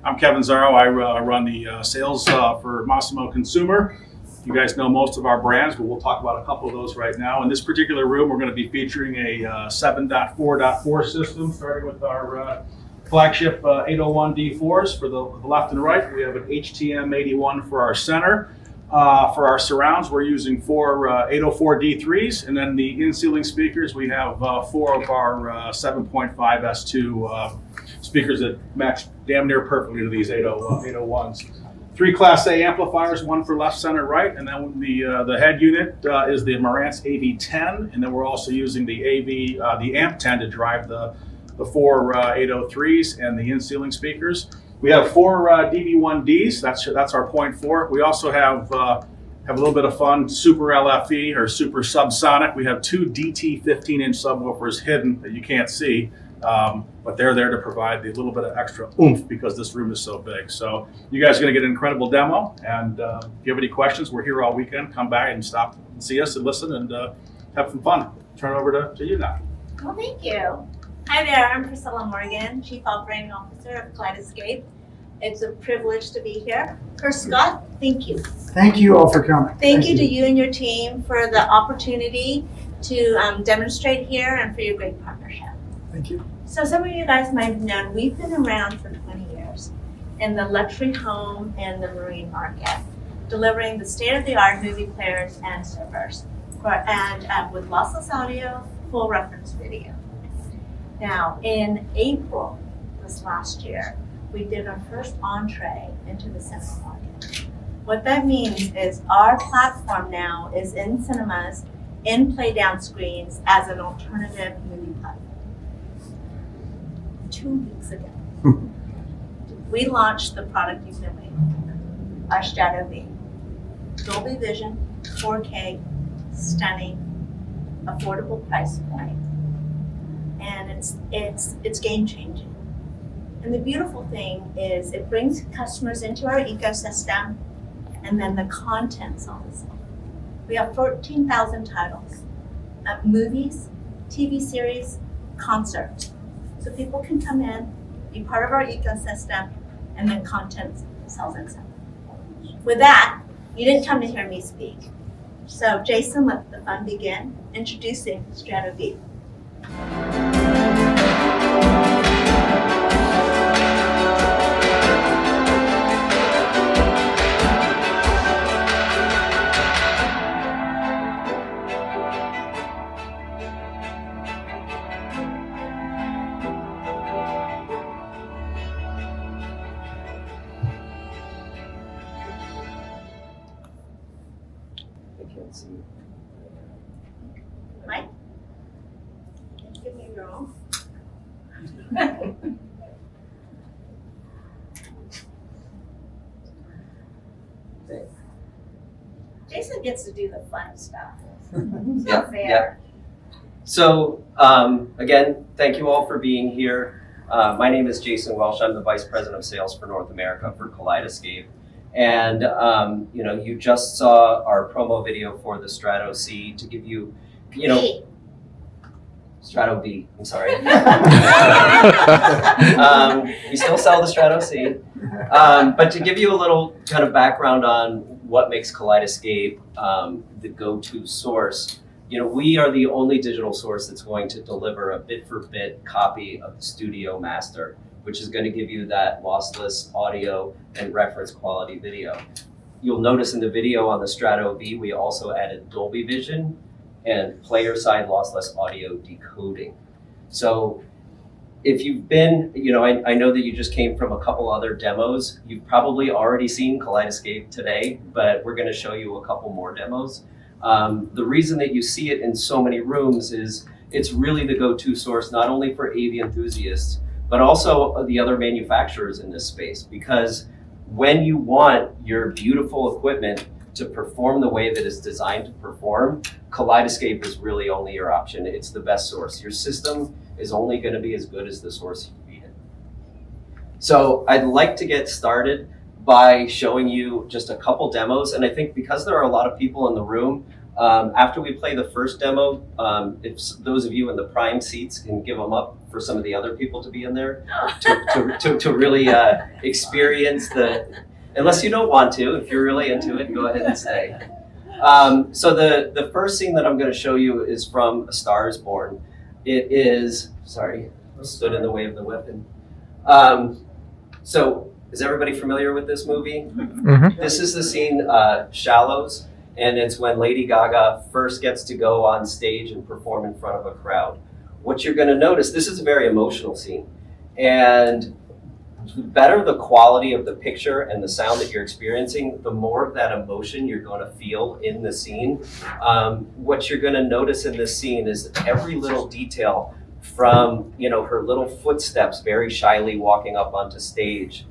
I'm Kevin Zarro. I run the sales for Massimo Consumer. You guys know most of our brands, but we'll talk about a couple of those right now. In this particular room, we're going to be featuring a 7.4.4 system, starting with our flagship 801D4s for the left and right. We have an HTM81 for our center. For our surrounds, we're using four 804D3s, and then the in-ceiling speakers, we have four of our 7.5 S2 speakers that match damn near perfectly to these 801s. Three Class A amplifiers, one for left, center, right, and then the head unit is the Marantz AV10, and then we're also using the the AMP10 to drive the four 803s and the in-ceiling speakers. We have four DB1Ds. That's our 0.4. We also have a little bit of fun super LFE or super subsonic. We have two DT 15-inch subwoofers hidden that you can't see. But they're there to provide the little bit of extra oomph because this room is so big. So you guys are going to get an incredible demo. And if you have any questions, we're here all weekend. Come by and stop and see us and listen and have some fun. Turn it over to you now. Well, thank you. Hi there, I'm Priscilla Morgan, Chief Operating Officer of Kaleidescape. It's a privilege to be here. First, Scott, thank you. Thank you all for coming. Thank you to you and your team for the opportunity to demonstrate here and for your great partnership. Thank you. So some of you guys might have known we've been around for 20 years in the luxury home and the marine market, delivering the state-of-the-art movie players and servers, with lossless audio, full reference video. Now, in April this last year, we did our first entree into the cinema market. What that means is our platform now is in cinemas, in play-down screens as an alternative movie platform. 2 weeks ago, we launched the product you've been waiting for, our Strato V. Dolby Vision, 4K, stunning, affordable price point. And it's game changing. And the beautiful thing is it brings customers into our ecosystem, and then the content's on the side. We have 14,000 titles, movies, TV series, concerts. So people can come in, be part of our ecosystem, and then content sells itself. With that, you didn't come to hear me speak. So Jason, let the fun begin. Introducing Strato V. Mike? Give me your own. Jason gets to do the fun stuff. It's not fair. Yeah. So again, thank you all for being here. My name is Jason Welsh. I'm the Vice President of Sales for North America for Kaleidescape. And you just saw our promo video for the Strato C to give you, Strato V, I'm sorry. We still sell the Strato C. But to give you a little kind of background on what makes Kaleidescape the go-to source, we are the only digital source that's going to deliver a bit-for-bit copy of the Studio Master, which is going to give you that lossless audio and reference quality video. You'll notice in the video on the Strato V, we also added Dolby Vision and player-side lossless audio decoding. So if you've been, I know that you just came from a couple other demos. You've probably already seen Kaleidescape today, but we're going to show you a couple more demos. The reason that you see it in so many rooms is it's really the go-to source, not only for AV enthusiasts, but also the other manufacturers in this space. Because when you want your beautiful equipment to perform the way that it's designed to perform, Kaleidescape is really only your option. It's the best source. Your system is only going to be as good as the source you feed it. So I'd like to get started by showing you just a couple demos. And I think because there are a lot of people in the room, After we play the first demo, if those of you in the prime seats can give them up for some of the other people to be in there to really experience unless you don't want to, if you're really into it, go ahead and stay. So the first scene that I'm going to show you is from A Star is Born. It is, sorry, I stood in the way of the weapon. So is everybody familiar with this movie? Mm-hmm. This is the scene, Shallows, and it's when Lady Gaga first gets to go on stage and perform in front of a crowd. What you're going to notice, this is a very emotional scene, and the better the quality of the picture and the sound that you're experiencing, the more of that emotion you're going to feel in the scene. What you're going to notice in this scene is every little detail from, her little footsteps very shyly walking up onto stage.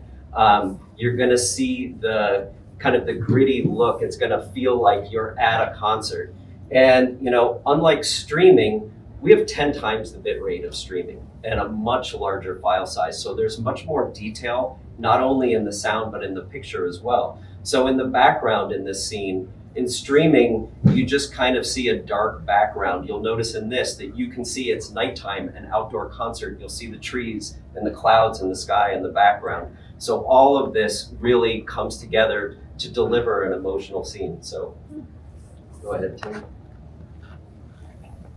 You're going to see the kind of the gritty look. It's going to feel like you're at a concert. And, unlike streaming, we have 10 times the bit rate of streaming and a much larger file size. So there's much more detail, not only in the sound, but in the picture as well. So in the background in this scene, in streaming, you just kind of see a dark background. You'll notice in this that you can see it's nighttime, an outdoor concert. You'll see the trees and the clouds and the sky in the background. So all of this really comes together to deliver an emotional scene. So go ahead, Tim.